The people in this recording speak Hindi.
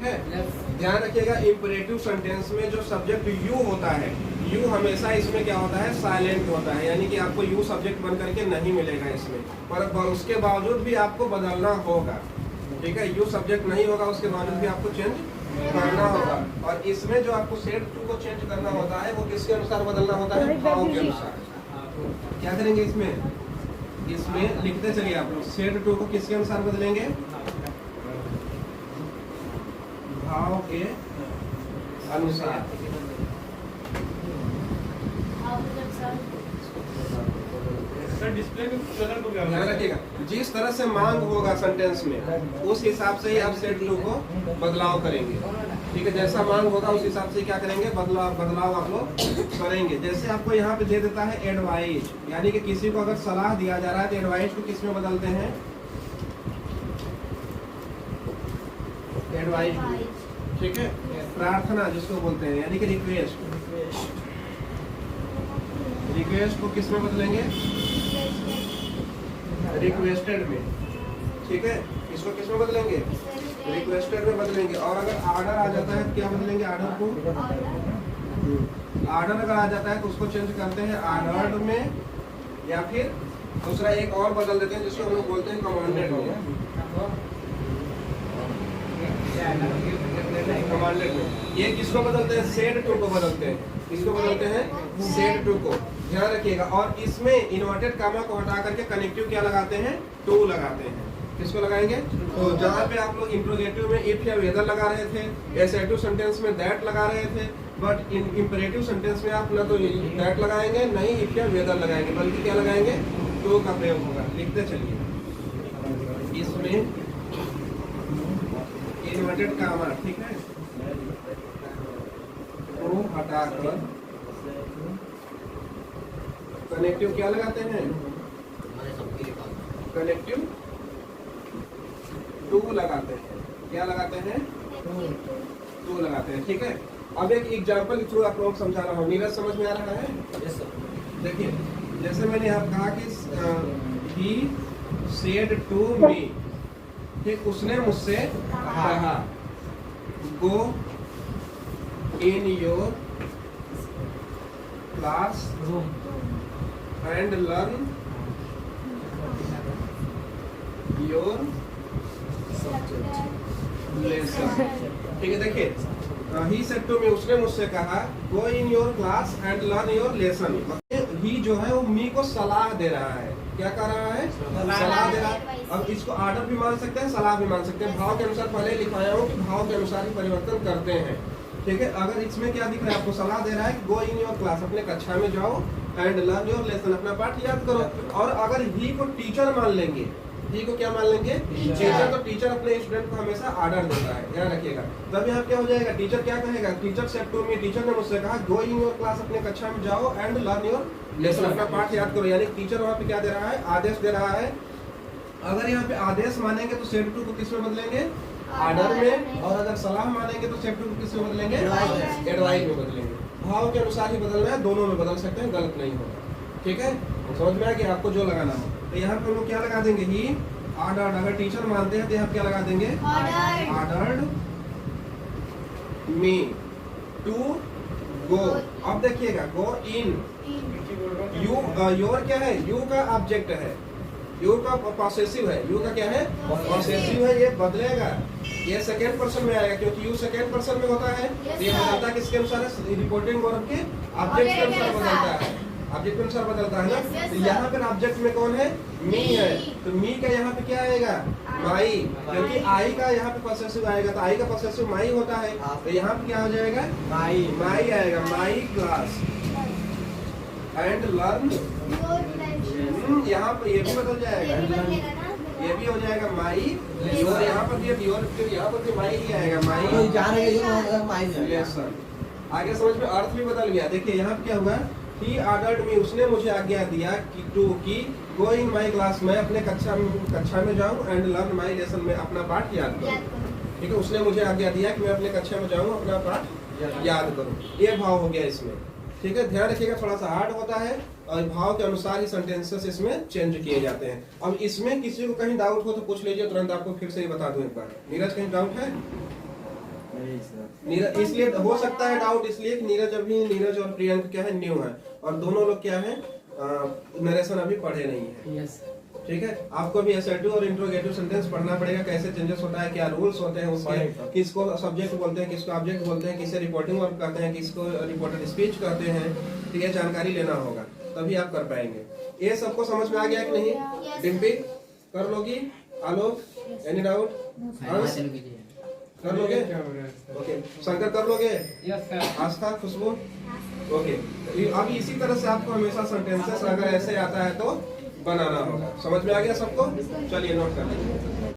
है। ध्यान रखिएगा इंपरेटिव सेंटेंस में जो सब्जेक्ट यू होता है, यू हमेशा इसमें क्या होता है, साइलेंट होता है, यानी कि आपको यू सब्जेक्ट बन करके नहीं मिलेगा इसमें, पर उसके बावजूद भी आपको बदलना होगा। ठीक है, यू सब्जेक्ट नहीं होगा उसके बावजूद भी आपको चेंज करना होगा। और इसमें जो आपको सेट टू को चेंज करना होता है वो किसके अनुसार बदलना होता है, भाव के अनुसार। क्या करेंगे इसमें लिखते चलिए आप लोग, सेट टू को किसके अनुसार बदलेंगे, भाव के अनुसार। ध्यान रखिएगा जिस तरह से मांग होगा सेंटेंस में उस हिसाब से ही आप सेट टू को बदलाव करेंगे। ठीक है, जैसा मांग होगा उस हिसाब से क्या करेंगे, बदलाव आप लोग करेंगे। जैसे आपको यहाँ पे दे देता है एडवाइज, यानी कि किसी को अगर सलाह दिया जा रहा है तो एडवाइज को किस में बदलते हैं, एडवाइज। ठीक है, प्रार्थना जिसको बोलते हैं, यानी कि रिक्वेस्ट, रिक्वेस्ट को किस में बदलेंगे, रिक्वेस्टेड में। ठीक है, इसको किस में बदलेंगे, रिक्वेस्टेड में बदलेंगे। और अगर आर्डर आ जाता है तो क्या बदलेंगे, आर्डर को, आर्डर अगर आ जाता है तो उसको चेंज करते हैं आर्डर्ड में, या फिर दूसरा एक और बदल देते हैं जिसको हम लोग बोलते हैं कमांडेड में। कमांडेड में ये किसको बदलते हैं, सेट टू को बदलते हैं, किसको बदलते हैं, सेट टू को। ध्यान रखिएगा। और इसमें इन्वर्टेड कामा को हटा करके कनेक्टिव क्या लगाते हैं, टू लगाते हैं। किसको लगाएंगे, तो जहाँ पे आप लोग इंट्रोगेटिव में इफ या वेदर लगा रहे थे, एसेटिव सेंटेंस में दैट लगा रहे थे, बट इंपेरेटिव सेंटेंस में आप ना तो दैट लगाएंगे नहीं इफ या वेदर लगाएंगे, बल्कि क्या लगाएंगे, टू का प्रयोग होगा। लिखते चलिए इसमें इन्वर्टेड कामा, ठीक है, को हटाकर कनेक्टिव क्या लगाते हैं, कनेक्टिव टू लगाते हैं। क्या लगाते हैं, टू लगाते हैं। ठीक है, अब एक एग्जांपल के थ्रू आप लोग समझा रहा हूँ। नीरज समझ में आ रहा है? Yes sir. देखिए जैसे मैंने यहाँ कहा कि he said to me, ठीक, उसने मुझसे कहा go in your class and learn your lesson। ठीक है, देखिए ही सेड टू मी, उसने मुझसे कहा go in your class and learn your lesson. He जो है वो मी को सलाह दे रहा है। क्या कर रहा है, सलाह दे रहा है। अब इसको आर्डर भी मान सकते हैं, सलाह भी मान सकते हैं। भाव के अनुसार पहले लिखाया हूँ कि भाव के अनुसार ही परिवर्तन करते हैं। ठीक है, अगर इसमें क्या दिख रहा है, आपको सलाह दे रहा है कि गो इन योर क्लास, अपने कक्षा में जाओ, एंड लर्न योर लेसन, अपना पाठ याद करो। और अगर ही को टीचर मान लेंगे, ही को क्या मान लेंगे, टीचर, तो टीचर अपने स्टूडेंट को हमेशा आर्डर देता है। ध्यान रखिएगा। तब यहाँ क्या हो जाएगा, टीचर क्या कहेगा, teacher said to me, teacher ने मुझसे कहा गो इन योर क्लास, अपने कक्षा में जाओ, एंड लर्न योर लेसन, अपना पाठ याद करो। यानी टीचर वहाँ पे क्या दे रहा है, आदेश दे रहा है। अगर यहाँ पे आदेश मानेंगे तो सेड टू को किस में बदलेंगे, आर्डर में। और अगर सलाह मानेंगे तो सेड टू को किस में बदलेंगे, एडवाइस में बदलेंगे। भाव के अनुसार ही बदलना है, दोनों में बदल सकते हैं, गलत नहीं होगा। ठीक है, समझ में आ गया आपको जो लगाना हो। तो यहाँ पे हम लोग क्या लगा देंगे, ही ऑर्डर्ड। अगर टीचर मानते हैं तो यहाँ क्या लगा देंगे, ऑर्डर्ड मी टू गो। अब देखिएगा गो इन, यू, योर क्या है, यू का ऑब्जेक्ट है, यू का पॉसेसिव है, यू का क्या है, पॉसेसिव है। ये बदलेगा, ये सेकेंड पर्सन में आएगा क्योंकि यू सेकेंड पर्सन में होता है। ये बदलता किसके अनुसार है, रिपोर्टिंग वर्ब के ऑब्जेक्ट के अनुसार बदलता है, ऑब्जेक्ट के अनुसार बदलता है ना। तो यहाँ पर ऑब्जेक्ट में कौन है, मी है, तो मी का यहाँ पे क्या आएगा, माई, क्योंकि आई का यहाँ पे पॉसेसिव आएगा, तो आई का पॉसेसिव माई होता है। तो यहाँ पे क्या हो जाएगा, माई, माई आएगा, माई क्लास एंड लर्न। यहाँ पर ये भी बदल जाएगा, ये भी हो जाएगा माई, और यहाँ पर भी योर, फिर यहाँ पर भी माई ही आएगा, माई लेसन। आगे समझ में अर्थ भी बदल गया। देखिए यहाँ पे क्या हुआ, He ordered me, उसने मुझे आज्ञा दिया कि टू की गो इन माई क्लास, मैं अपने कक्षा में जाऊँ, एंड लर्न माई लेसन, में अपना पाठ याद करूँ। ठीक है, उसने मुझे आज्ञा दिया कि मैं अपने कक्षा में जाऊँ, अपना पाठ याद करूँ। ये भाव हो गया इसमें। ठीक है, ध्यान रखिएगा, थोड़ा सा हार्ड होता है और भाव के अनुसार ही सेंटेंसेस इसमें चेंज किए जाते हैं। अब इसमें किसी को कहीं डाउट हो तो पूछ लीजिए, तुरंत आपको फिर से ही बता दूं एक बार। नीरज कहीं डाउट है? नीरज, इसलिए हो सकता है डाउट इसलिए कि नीरज अभी, नीरज और प्रियंक क्या है, न्यू है, और दोनों लोग क्या है, नरेशन अभी पढ़े नहीं है। ठीक है, आपको भी असर्टिव और इंट्रोगेटिव सेंटेंस पढ़ना पड़ेगा, कैसे चेंजेस होता है, क्या रूल्स होते हैं उसके, किसको सब्जेक्ट बोलते हैं, किसको ऑब्जेक्ट बोलते हैं, किसे रिपोर्टिंग वर्ब कहते हैं, किसको रिपोर्टेड स्पीच कहते हैं। ठीक है, जानकारी लेना होगा तभी आप कर पाएंगे। ये सबको समझ में आ गया कि नहीं? डिम्पी कर लोगी? आलोक एनी डाउट? कर लोगे? ओके, शंकर कर लोगे? आस्था, खुशबू? ओके, अब इसी तरह से आपको हमेशा सेंटेंसेस अगर ऐसे आता है तो बनाना होगा। समझ में आ गया सबको? चलिए नोट कर लीजिए।